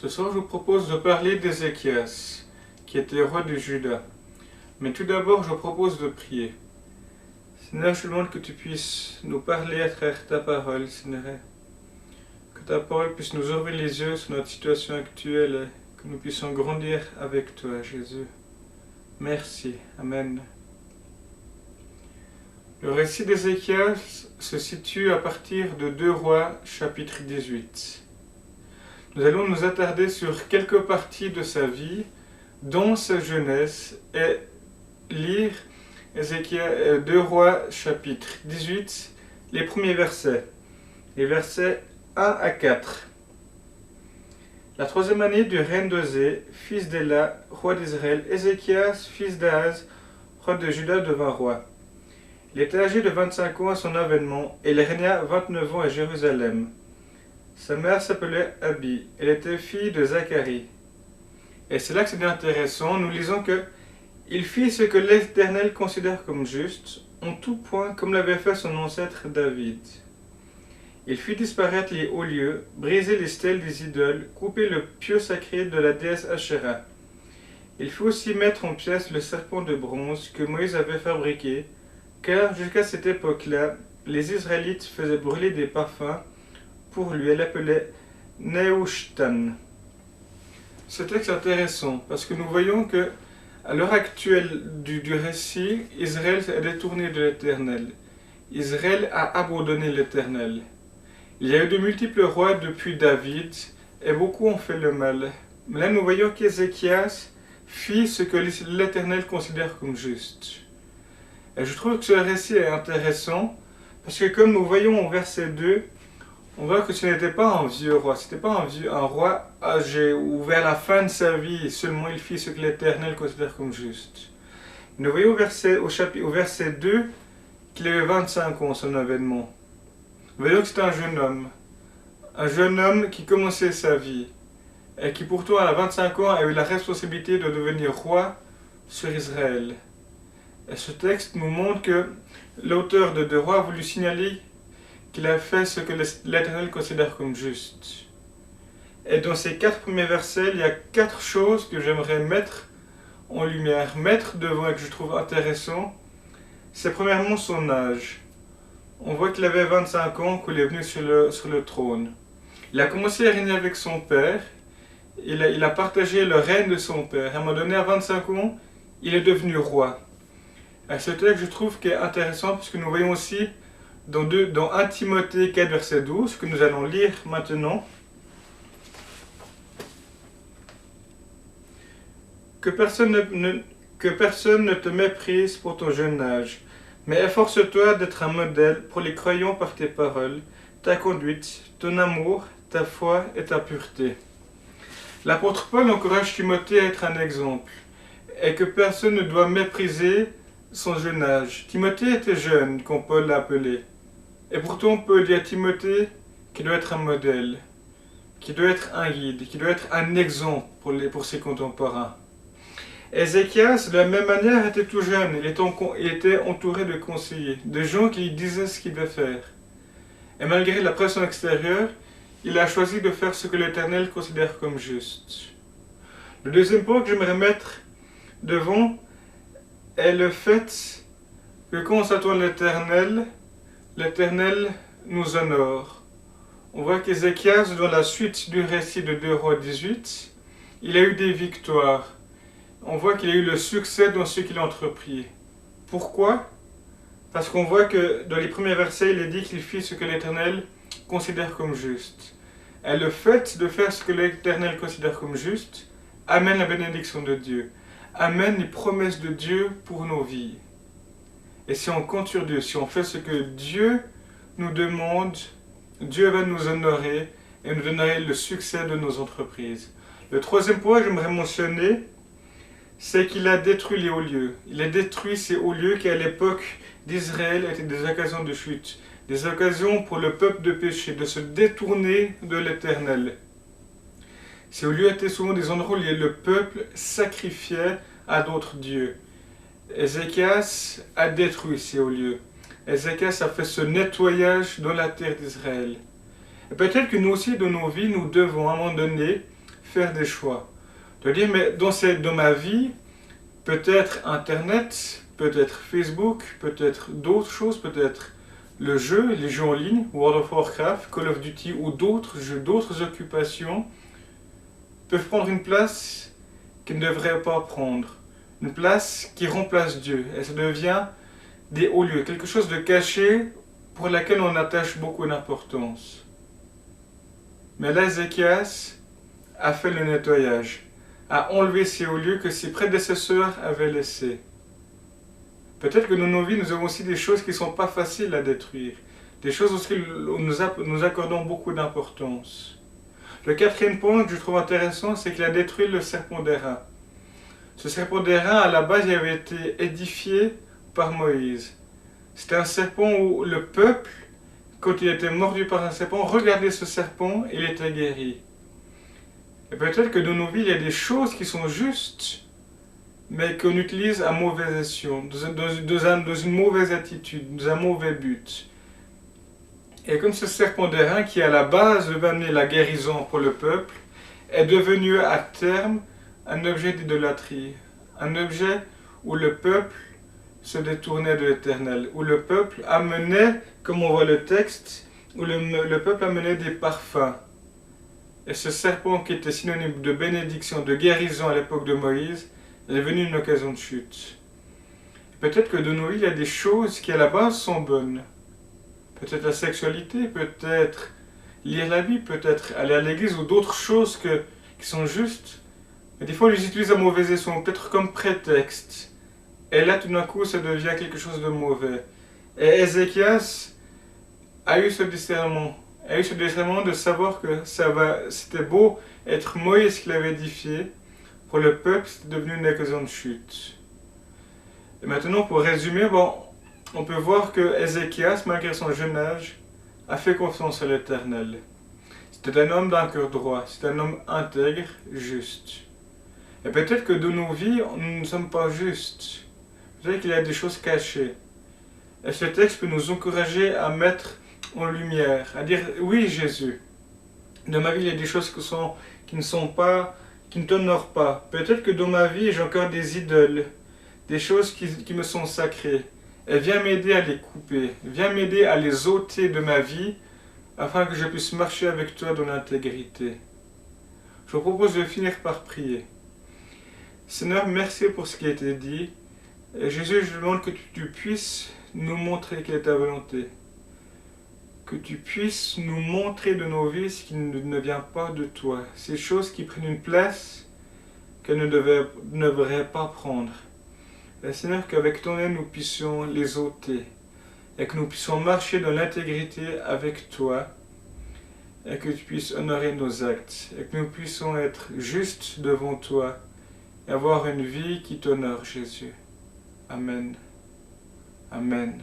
Ce soir, je vous propose de parler d'Ézéchias, qui était roi de Juda. Mais tout d'abord, je vous propose de prier. Seigneur, je te demande que tu puisses nous parler à travers ta parole, Seigneur. Que ta parole puisse nous ouvrir les yeux sur notre situation actuelle, que nous puissions grandir avec toi, Jésus. Merci. Amen. Le récit d'Ézéchias se situe à partir de 2 Rois, chapitre 18. Nous allons nous attarder sur quelques parties de sa vie, dont sa jeunesse, et lire 2 Rois, chapitre 18, les premiers versets, les versets 1 à 4. La 3e année du règne d'Osée, fils d'Éla, roi d'Israël, Ézéchias, fils d'Ahaz, roi de Juda, devint roi. Il était âgé de 25 ans à son avènement, et il régna 29 ans à Jérusalem. Sa mère s'appelait Abi, elle était fille de Zacharie. Et c'est là que c'est intéressant, nous lisons que il fit ce que l'Éternel considère comme juste, en tout point comme l'avait fait son ancêtre David. Il fit disparaître les hauts lieux, briser les stèles des idoles, couper le pieu sacré de la déesse Asherah. Il fit aussi mettre en pièces le serpent de bronze que Moïse avait fabriqué, car jusqu'à cette époque-là, les Israélites faisaient brûler des parfums pour lui. Elle l'appelait Nehushtan. Ce texte est intéressant parce que nous voyons que à l'heure actuelle du récit, Israël est détourné de l'Éternel. Israël a abandonné l'Éternel. Il y a eu de multiples rois depuis David et beaucoup ont fait le mal. Mais là nous voyons qu'Ézéchias fit ce que l'Éternel considère comme juste. Et je trouve que ce récit est intéressant parce que comme nous voyons au verset 2, on voit que ce n'était pas un vieux roi, ce n'était pas un roi âgé ou vers la fin de sa vie seulement il fit ce que l'Éternel considère comme juste. Nous voyons au verset 2 qu'il avait 25 ans son avènement. Nous voyons que c'est un jeune homme qui commençait sa vie et qui pourtant à 25 ans a eu la responsabilité de devenir roi sur Israël. Et ce texte nous montre que l'auteur de 2 Rois a voulu signaler qu'il a fait ce que l'Éternel considère comme juste. Et dans ces 4 premiers versets, il y a 4 choses que j'aimerais mettre en lumière, mettre devant et que je trouve intéressant. C'est premièrement son âge. On voit qu'il avait 25 ans quand il est venu sur le trône. Il a commencé à régner avec son père. Il a partagé le règne de son père. À un moment donné, à 25 ans, il est devenu roi. Et ce texte, je trouve, qu'il est intéressant puisque nous voyons aussi dans 1 Timothée 4, verset 12, que nous allons lire maintenant, que personne ne te méprise pour ton jeune âge, mais efforce-toi d'être un modèle pour les croyants par tes paroles, ta conduite, ton amour, ta foi et ta pureté. L'apôtre Paul encourage Timothée à être un exemple, et que personne ne doit mépriser son jeune âge. Timothée était jeune, quand Paul l'a appelé. Et pourtant, on peut dire à Timothée qu'il doit être un modèle, qu'il doit être un guide, qu'il doit être un exemple pour ses contemporains. Ézéchias, de la même manière, était tout jeune. Il était entouré de conseillers, de gens qui lui disaient ce qu'il devait faire. Et malgré la pression extérieure, il a choisi de faire ce que l'Éternel considère comme juste. Le deuxième point que j'aimerais mettre devant est le fait que quand on s'attend à l'Éternel nous honore. On voit qu'Ézéchias, dans la suite du récit de 2 Rois 18, il a eu des victoires. On voit qu'il a eu le succès dans ce qu'il a entrepris. Pourquoi? Parce qu'on voit que dans les premiers versets, il est dit qu'il fit ce que l'Éternel considère comme juste. Et le fait de faire ce que l'Éternel considère comme juste amène la bénédiction de Dieu, amène les promesses de Dieu pour nos vies. Et si on compte sur Dieu, si on fait ce que Dieu nous demande, Dieu va nous honorer et nous donner le succès de nos entreprises. Le troisième point que j'aimerais mentionner, c'est qu'il a détruit les hauts lieux. Il a détruit ces hauts lieux qui à l'époque d'Israël étaient des occasions de chute, des occasions pour le peuple de pécher, de se détourner de l'Éternel. Ces hauts lieux étaient souvent des endroits où le peuple sacrifiait à d'autres dieux. Ézéchias a détruit ces hauts lieux. Ézéchias a fait ce nettoyage dans la terre d'Israël. Et peut-être que nous aussi, dans nos vies, nous devons à un moment donné faire des choix. De dire, mais dans ma vie, peut-être Internet, peut-être Facebook, peut-être d'autres choses, peut-être le jeu, les jeux en ligne, World of Warcraft, Call of Duty ou d'autres jeux, d'autres occupations peuvent prendre une place qu'ils ne devraient pas prendre. Une place qui remplace Dieu. Et ça devient des hauts lieux, quelque chose de caché pour laquelle on attache beaucoup d'importance. Mais là, Ézéchias a fait le nettoyage, a enlevé ces hauts lieux que ses prédécesseurs avaient laissés. Peut-être que dans nos vies, nous avons aussi des choses qui ne sont pas faciles à détruire, des choses auxquelles nous accordons beaucoup d'importance. Le quatrième point que je trouve intéressant, c'est qu'il a détruit le serpent d'airain. Ce serpent d'airain, à la base, il avait été édifié par Moïse. C'était un serpent où le peuple, quand il était mordu par un serpent, regardait ce serpent et il était guéri. Et peut-être que dans nos vies, il y a des choses qui sont justes, mais qu'on utilise à mauvaise escient, dans une mauvaise attitude, dans un mauvais but. Et comme ce serpent d'airain qui à la base devait amener la guérison pour le peuple, est devenu à terme un objet d'idolâtrie, un objet où le peuple se détournait de l'Éternel, où le peuple amenait, comme on voit le texte, où le peuple amenait des parfums. Et ce serpent qui était synonyme de bénédiction, de guérison à l'époque de Moïse, est devenu une occasion de chute. Peut-être que de nos vies, il y a des choses qui à la base sont bonnes. Peut-être la sexualité, peut-être lire la Bible, peut-être aller à l'église ou d'autres choses qui sont justes. Mais des fois, on les utilise à mauvais escient, peut-être comme prétexte. Et là, tout d'un coup, ça devient quelque chose de mauvais. Et Ézéchias a eu ce discernement. A eu ce discernement de savoir que c'était beau être Moïse qui l'avait édifié. Pour le peuple, c'était devenu une occasion de chute. Et maintenant, pour résumer, on peut voir que Ézéchias, malgré son jeune âge, a fait confiance à l'Éternel. C'était un homme d'un cœur droit, c'était un homme intègre, juste. Et peut-être que de nos vies, nous ne sommes pas justes. Peut-être qu'il y a des choses cachées. Et ce texte peut nous encourager à mettre en lumière, à dire oui Jésus. Dans ma vie, il y a des choses qui ne t'honorent pas. Peut-être que dans ma vie, j'ai encore des idoles, des choses qui me sont sacrées. Et viens m'aider à les couper, viens m'aider à les ôter de ma vie, afin que je puisse marcher avec toi dans l'intégrité. Je vous propose de finir par prier. Seigneur, merci pour ce qui a été dit. Et Jésus, je demande que tu puisses nous montrer quelle est ta volonté. Que tu puisses nous montrer de nos vies ce qui ne vient pas de toi. Ces choses qui prennent une place qu'elles ne devraient pas prendre. Et Seigneur, qu'avec ton aide, nous puissions les ôter. Et que nous puissions marcher dans l'intégrité avec toi. Et que tu puisses honorer nos actes. Et que nous puissions être justes devant toi. Et avoir une vie qui t'honore, Jésus. Amen. Amen.